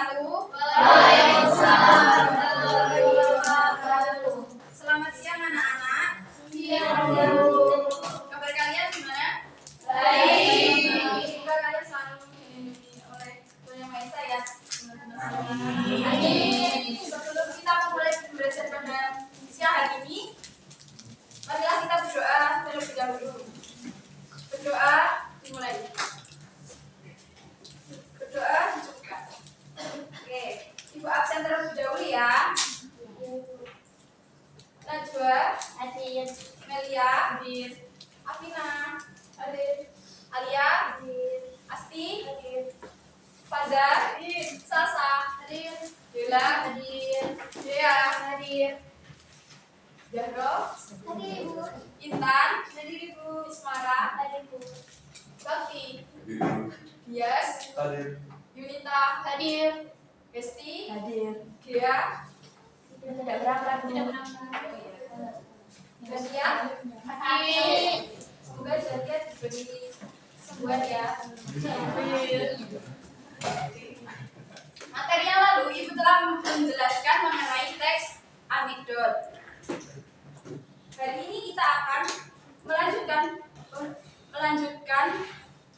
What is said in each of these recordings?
wabarakatuh. Waalaikumsalam warahmatullahi wabarakatuh. Selamat siang anak-anak. Siang, Bu. Kabar kalian gimana? Baik. Semoga kalian selalu dilindungi oleh Tuhan Yang Maha Esa ya. Amin. Sebelum kita memulai belajar pada siang hari ini, marilah kita berdoa terlebih dahulu. Berdoa dimulai. Berdoa dicukupkan. Oke, Ibu absen terlebih dahulu ya. Najwa, Hadir. Melia, hadir. Afina, hadir. Alia, hadir. Asti, hadir. Fazar, hadir. Sasa, hadir. Bella, hadir. Dea, hadir. Jahro, Hadir, Ibu. Intan, hadir Ibu. Ismara, Hadir, Bu. Bakti, Bias, Hadir. Yunita, hadir. Besti, Hadir. Gia, Tidak berangkat, Bu. Gracia, hadir. Semoga Gracia diberi kesembuhan ya. Materi yang lalu Ibu telah menjelaskan mengenai teks anekdot. Hari ini kita akan melanjutkan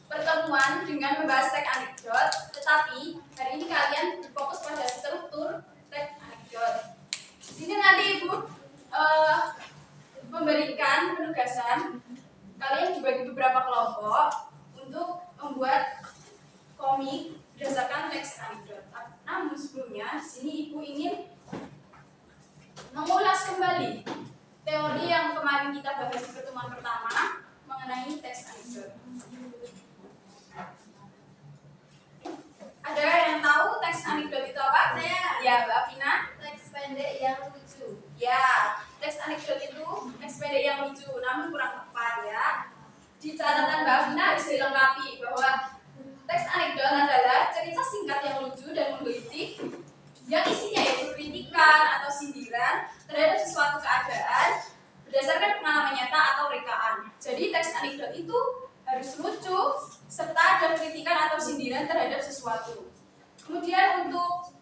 pertemuan dengan membahas teks anekdot, tetapi hari ini kalian berfokus pada struktur teks anekdot. Di sini nanti Ibu memberikan penugasan, kalian dibagi beberapa kelompok untuk membuat komik berdasarkan teks anekdot. Namun sebelumnya di sini Ibu ingin mengulas kembali teori yang kemarin kita bahas di pertemuan pertama mengenai teks anekdot. Ada yang tahu teks anekdot itu apa? Saya. Ya, Mbak Afina. Teks pendek yang lucu. Ya, teks anekdot itu teks pendek yang lucu, namun kurang tepat ya. Di catatan Mbak Afina harus dilengkapi bahwa teks anekdot adalah cerita singkat yang lucu dan menggelitik yang isinya yaitu kritikan atau sindiran terhadap sesuatu keadaan berdasarkan pengalaman nyata atau rekaan. Jadi teks anekdot itu harus lucu serta ada kritikan atau sindiran terhadap sesuatu. Kemudian untuk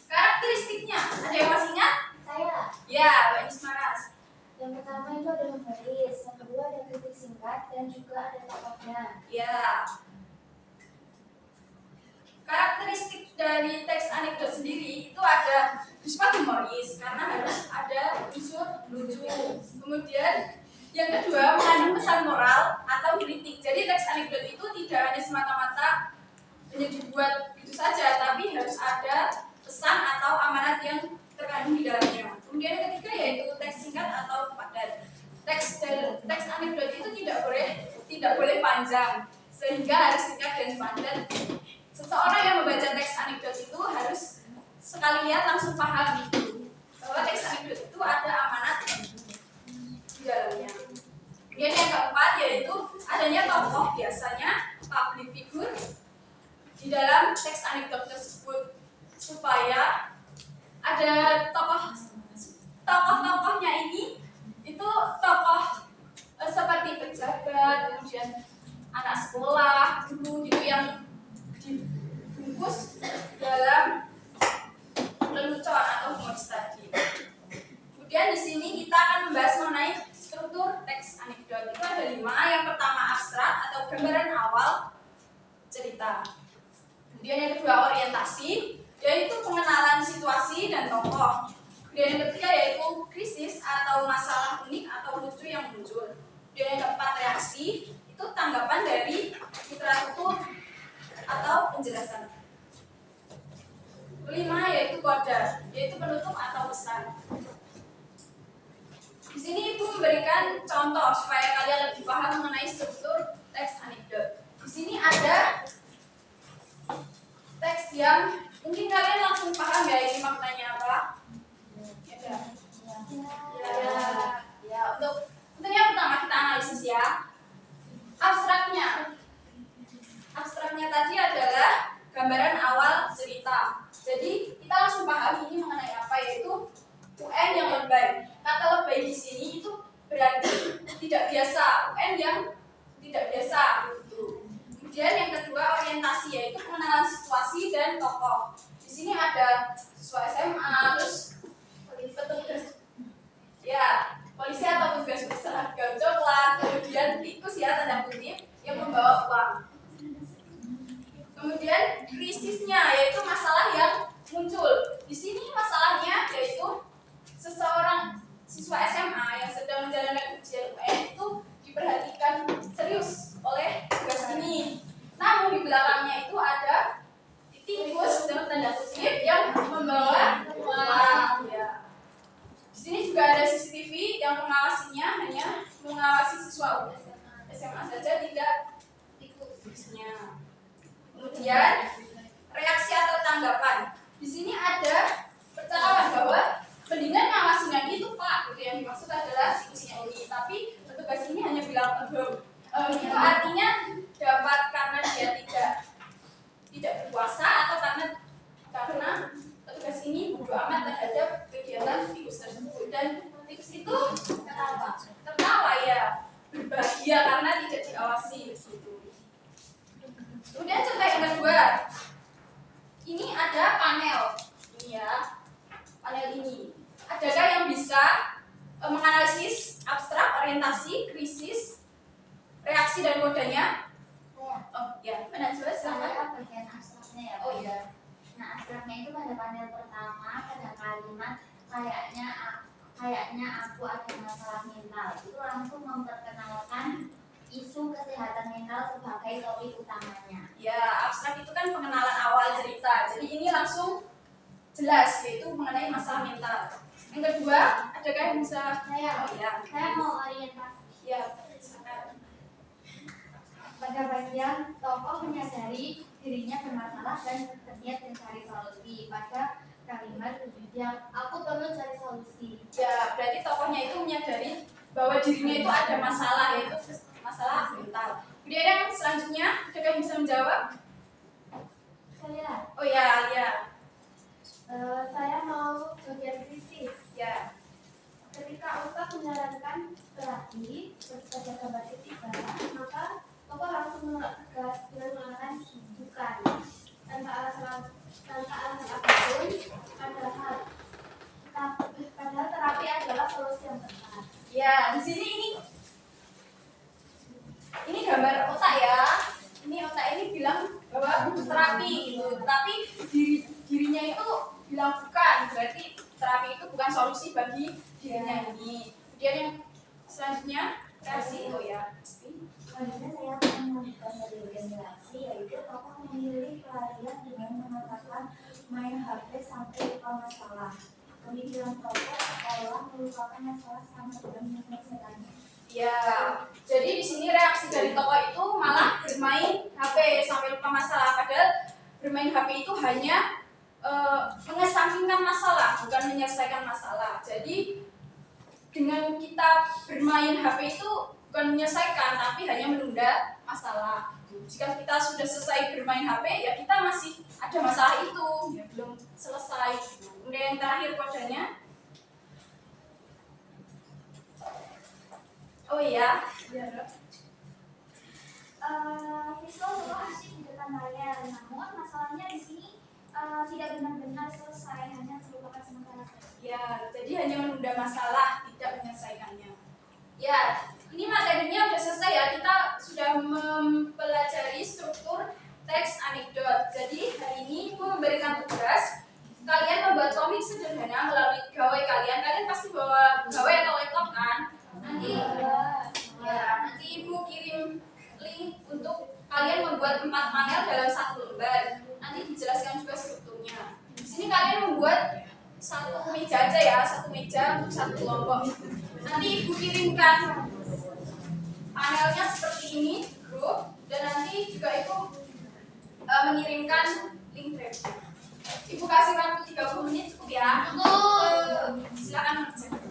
karakteristiknya, ada yang masih ingat? Saya. Ya, Mbak Ismaras. Yang pertama itu ada membaris, yang kedua ada kritik singkat, dan juga ada tokohnya. Ya. Karakteristik dari teks anekdot sendiri itu ada bersifat humoris karena harus ada unsur lucu. Kemudian yang kedua mengandung pesan moral atau kritik. Jadi teks anekdot itu tidak hanya semata-mata hanya dibuat itu saja, tapi harus ada pesan atau amanat yang terkandung di dalamnya. Kemudian yang ketiga yaitu teks singkat atau padat. Teks anekdot itu tidak boleh panjang, sehingga harus singkat dan padat. Seseorang yang membaca teks anekdot itu harus sekali lihat langsung paham itu bahwa teks anekdot itu ada amanat di dalamnya. Kemudian yang keempat yaitu adanya tokoh, biasanya public figure di dalam teks anekdot tersebut, supaya ada tokoh-tokohnya ini itu tokoh seperti pejabat, kemudian anak sekolah, guru gitu yang dibungkus dalam lelucon atau humoris tadi. Kemudian di sini kita akan membahas mengenai struktur teks anekdot. Itu ada 5. Yang pertama abstrak atau gambaran awal cerita. Kemudian yang kedua orientasi, yaitu pengenalan situasi dan tokoh. Kemudian yang ketiga yaitu krisis atau masalah unik atau lucu yang muncul. Kemudian yang keempat reaksi, itu tanggapan dari literatur atau penjelasan. Kelima yaitu koda, yaitu penutup atau pesan. Di sini Ibu memberikan contoh supaya kalian lebih paham mengenai struktur teks anekdot. Di sini ada teks yang mungkin kalian langsung paham ya ini maknanya apa? Ya. Untuk yang pertama kita analisis ya. Abstraknya tadi adalah gambaran awal cerita. Jadi kita langsung paham ini mengenai apa, yaitu UN yang lebay. Kata lebay di sini itu berarti tidak biasa, UN yang tidak biasa gitu. Kemudian yang kedua orientasi, yaitu pengenalan situasi dan tokoh. Di sini ada siswa SMA, terus petugas ya polisi atau petugas berseragam coklat, kemudian tikus ya tanda kutip yang membawa uang. Kemudian krisisnya, yaitu masalah yang muncul. Di sini masalahnya yaitu seseorang siswa SMA yang sedang menjalankan ujian UN itu diperhatikan serius oleh tugas ini. Namun di belakangnya itu ada tikus dalam tanda kutip yang membawa uang. Ya. Di sini juga ada CCTV yang mengawasinya, hanya mengawasi siswa SMA saja, tidak tikusnya. Kemudian reaksi atau tanggapan. Di sini ada percakapan bahwa mendingan ngawasinya itu Pak, gitu. Yang dimaksud adalah tikusnya ini. Tapi petugas ini hanya bilang itu artinya dapat karena dia tidak berkuasa atau karena petugas ini bodo amat terhadap kegiatan tikus tersebut, dan tikus itu tertawa ya, berbahagia karena tidak diawasi begitu. Kemudian contoh yang kedua, ini ada panel ini ya, panel ini. Adakah yang bisa menganalisis abstrak, orientasi, krisis, reaksi dan kodenya? Oh ya, mana coba Saya bagian abstraknya ya. Oh iya. Nah, abstraknya itu pada panel pertama, pada kalimat kayaknya aku ada masalah mental. Itu langsung memperkenalkan isu kesehatan mental sebagai topik utamanya. Ya, abstrak itu kan pengenalan awal cerita. Jadi ini langsung jelas, yaitu mengenai masalah mental. Yang kedua, adakah yang bisa? Saya mau orientasi. Ya. Pada bagian tokoh menyadari dirinya bermasalah dan berniat mencari solusi. Pada kalimat yang aku perlu cari solusi. Ya, berarti tokohnya itu menyadari bahwa dirinya itu ada masalah, yaitu masalah mental. Kemudian yang selanjutnya, adakah yang bisa menjawab? Saya. Oh ya, ya. Saya mau bagian krisis. Ya. Ketika Ustaz menyarankan terapi pada gambar ketiga, maka tokoh langsung menolak tegas dengan mengatakan bukan tanpa alasan apapun, padahal terapi adalah solusi yang tepat. Ya, di sini ini gambar otak ya. Ini otak ini bilang bahwa butuh terapi gitu. Tapi dirinya itu bilang bukan. Berarti terapi itu bukan solusi bagi dirinya ini. Kemudian yang selanjutnya reaksi. Oh ya. Selanjutnya saya akan melanjutkan dari bagian reaksi, yaitu tokoh memilih pelarian dengan mengatakan main HP sampai lupa masalah. Pemikiran tokoh seolah melupakan masalah sama dengan menyelesaikannya. Ya, jadi di sini reaksi dari tokoh itu malah bermain HP sampai lupa masalah. Padahal bermain HP itu hanya mengesampingkan masalah, bukan menyelesaikan masalah. Jadi dengan kita bermain HP itu bukan menyelesaikan, tapi hanya menunda masalah. Jika kita sudah selesai bermain HP, ya kita masih ada masalah itu, ya belum selesai. Kemudian yang terakhir kodenya. Oh iya, Visual dulu asik di depan layar, namun masalahnya di sini tidak benar-benar selesai, hanya terlupakan sementara. Ya, jadi hanya menunda masalah, tidak menyelesaikannya. Ya, ini materinya sudah selesai ya. Kita sudah mempelajari struktur teks anekdot. Jadi hari ini aku memberikan tugas kalian membuat komik sederhana melalui gawai kalian. Kalian pasti bawa gawai atau laptop kan? Nanti ibu kirim link untuk kalian membuat 4 panel dalam 1 lembar. Nanti dijelaskan juga strukturnya. Di sini kalian membuat satu meja aja ya, satu meja untuk satu kelompok. Nanti ibu kirimkan panelnya seperti ini, grup, dan nanti juga ibu mengirimkan link drive. Ibu kasih waktu 30 menit cukup ya. Silakan mengerjakan.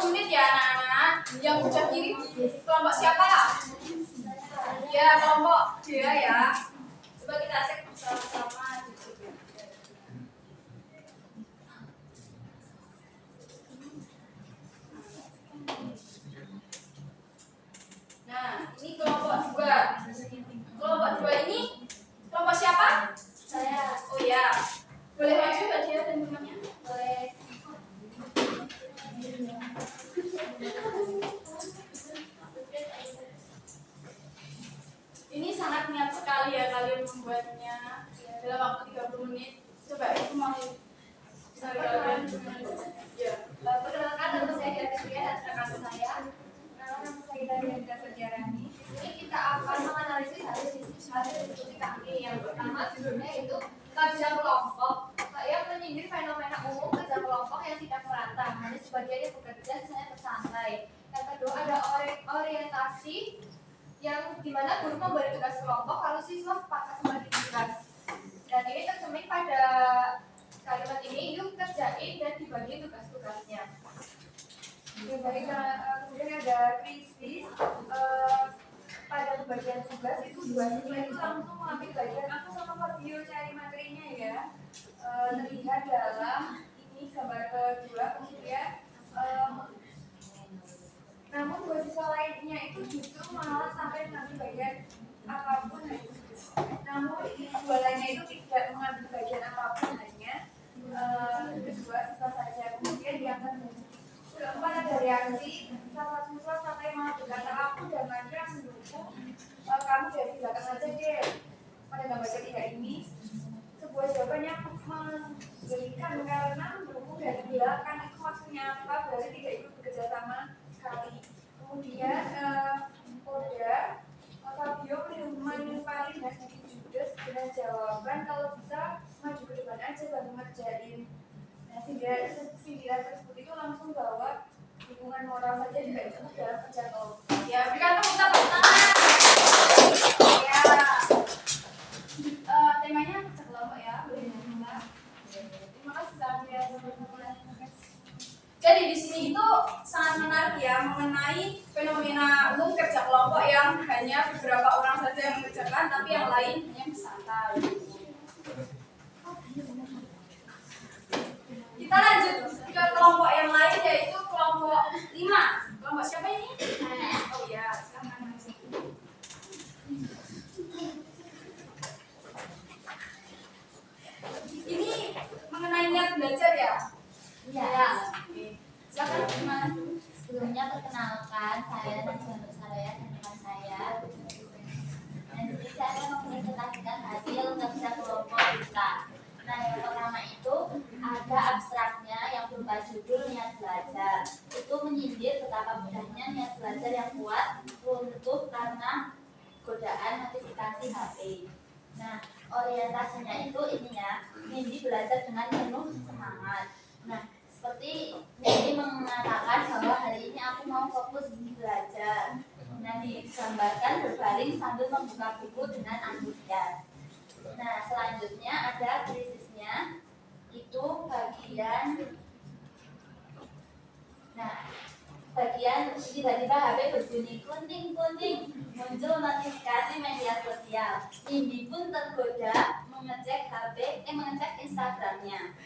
30 menit ya anak-anak. Yang udah kirim kelompok siapa? Ya, kelompok dia ya. Coba kita cek bersama-sama. Nah, ini kelompok 2. Kelompok 2 ini kelompok siapa? Saya. Oh ya. Boleh maju Mbak Dia dan temannya? Boleh. Ini sangat niat sekali ya kalian membuatnya dalam waktu 30 menit. Coba itu mau dari kalian. Ya. Perkenalkan nama saya Diatria dan rekan saya. Nama saya Diatria Sejarani. Di sini kita akan menganalisis hasil diskusi kami. Yang pertama judulnya itu kerja kelompok yang menyindir fenomena umum kerja kelompok yang tidak merata. Hanya sebagian yang bekerja, sisanya bersantai. Yang kedua ada orientasi yang dimana guru memberi tugas kelompok lalu siswa sepakat membagi tugas. Dan ini tercermin pada kalimat ini, yuk kerjain dan dibagi tugas-tugasnya. Kemudian ada krisis pada pembagian tugas itu dua siswa itu langsung mengambil bagian. Aku sama Fabio cari materinya ya. Terlihat dalam ini gambar kedua. Kemudian namun dua siswa lainnya itu justru malah sampai mengambil bagian apapun. Namun dua lainnya itu tidak mengambil bagian apapun, hanya kedua siswa saja. Kemudian yang keempat ada reaksi salah satu siswa sampai mau berkata aku dan Mandra mendukung kamu dari belakang saja deh. Pada gambar ketiga ini sebuah jawaban yang menggelikan karena mendukung dari belakang itu maksudnya apa? Berarti tidak ikut bekerja sama sekali. Kemudian Koda Fabio menvalidasi Judes dengan jawaban kalau bisa maju ke depan aja baru ngerjain. Nah, sindiran tersebut itu langsung bawa dukungan moral saja juga itu dalam kerja kelompok. Ya, berikan tepuk tangan. Ya. Temanya kerja kelompok ya, boleh ya. Terima kasih Zafia. Jadi di sini itu sangat menarik ya mengenai fenomena umum kerja kelompok yang hanya beberapa orang saja yang mengerjakan, tapi yang lain hanya bersantai. Kita lanjut ke kelompok yang lain yaitu kelompok 5. Kelompok siapa ini? Oh ya, silakan. Ini mengenai niat belajar ya? Iya. Silakan gimana? Sebelumnya perkenalkan saya Najwa Saraya dan teman saya. Dan di sini saya akan mempresentasikan hasil kerja kelompok kita. Nah, yang pertama itu ada abstraknya yang berupa judul niat belajar. Itu menyindir betapa mudahnya niat belajar yang kuat runtuh karena godaan notifikasi HP. Nah, orientasinya itu ini ya, Nindi belajar dengan penuh semangat. Nah, seperti Nindi mengatakan bahwa hari ini aku mau fokus belajar. Nah, digambarkan berbaring sambil membuka buku dengan antusias. Nah, selanjutnya ada krisisnya, itu bagian tiba-tiba HP berbunyi kunting-kunting, muncul notifikasi media sosial. Nindi pun tergoda mengecek Instagramnya.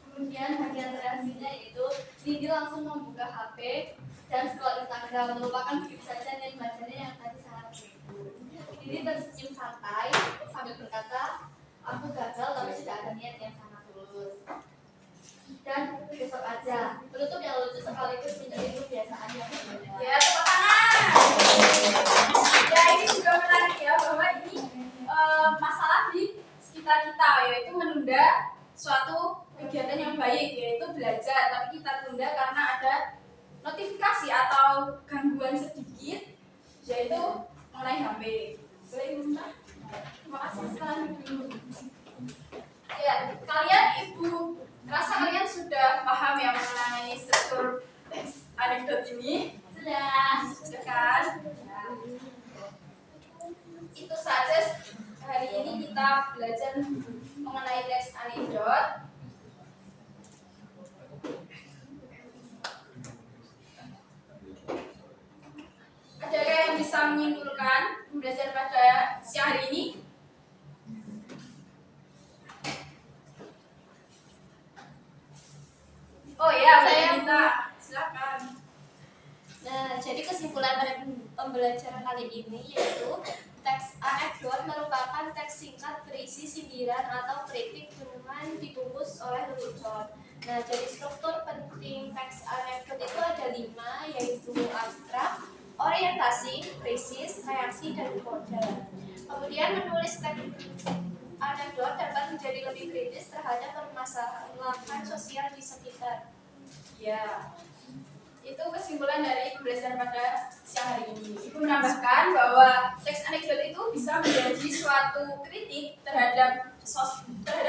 Kemudian bagian reaksinya itu Nindi langsung membuka HP dan scroll Instagram, melupakan begitu saja niat bacanya yang tadi sangat berhibur. Nindi tersenyum santai sambil berkata, aku gagal tapi sudah ada niat yang sangat tulus. Dan besok aja, penutup yang lucu sekaligus menjadi kebiasaan yang berbeda. Ya, tepuk tangan. Ya, ini juga menarik ya bahwa ini masalah di sekitar kita, yaitu menunda suatu kegiatan yang baik, yaitu belajar, tapi kita tunda karena ada notifikasi atau gangguan sedikit, yaitu mengenai HP. Boleh minta? Terima kasih sekali. Ya, kalian ibu rasa kalian sudah paham ya mengenai struktur teks anekdot ini? Sudah kan? Ya. Itu saja hari ini kita belajar mengenai teks anekdot. bisa menyimpulkan pembelajaran pada siang hari ini? Oh ya, Saya Mbak, silakan. Nah, jadi kesimpulan dari pembelajaran kali ini yaitu teks anekdot merupakan teks singkat berisi sindiran atau kritik dengan dibungkus oleh lelucon. Nah, jadi struktur penting teks anekdot itu ada 5, yaitu abstrak, orientasi, krisis, reaksi, dan kode. Kemudian menulis teks anekdot dapat menjadi lebih kritis terhadap permasalahan sosial di sekitar. Ya, itu kesimpulan dari pembelajaran pada siang hari ini. Ibu menambahkan bahwa teks anekdot itu bisa menjadi suatu kritik terhadap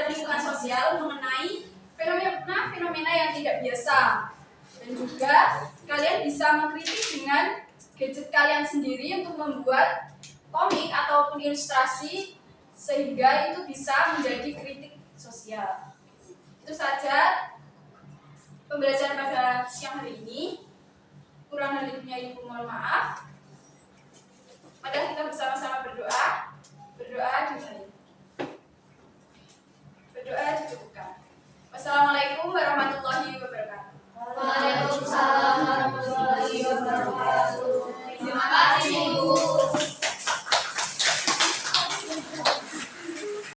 lingkungan sosial mengenai fenomena yang tidak biasa. Dan juga kalian bisa mengkritik dengan gadget kalian sendiri untuk membuat komik ataupun ilustrasi sehingga itu bisa menjadi kritik sosial. Itu saja pembelajaran pada siang hari ini. Kurang lebihnya ibu mohon maaf. Mari kita bersama-sama berdoa. Berdoa dimulai.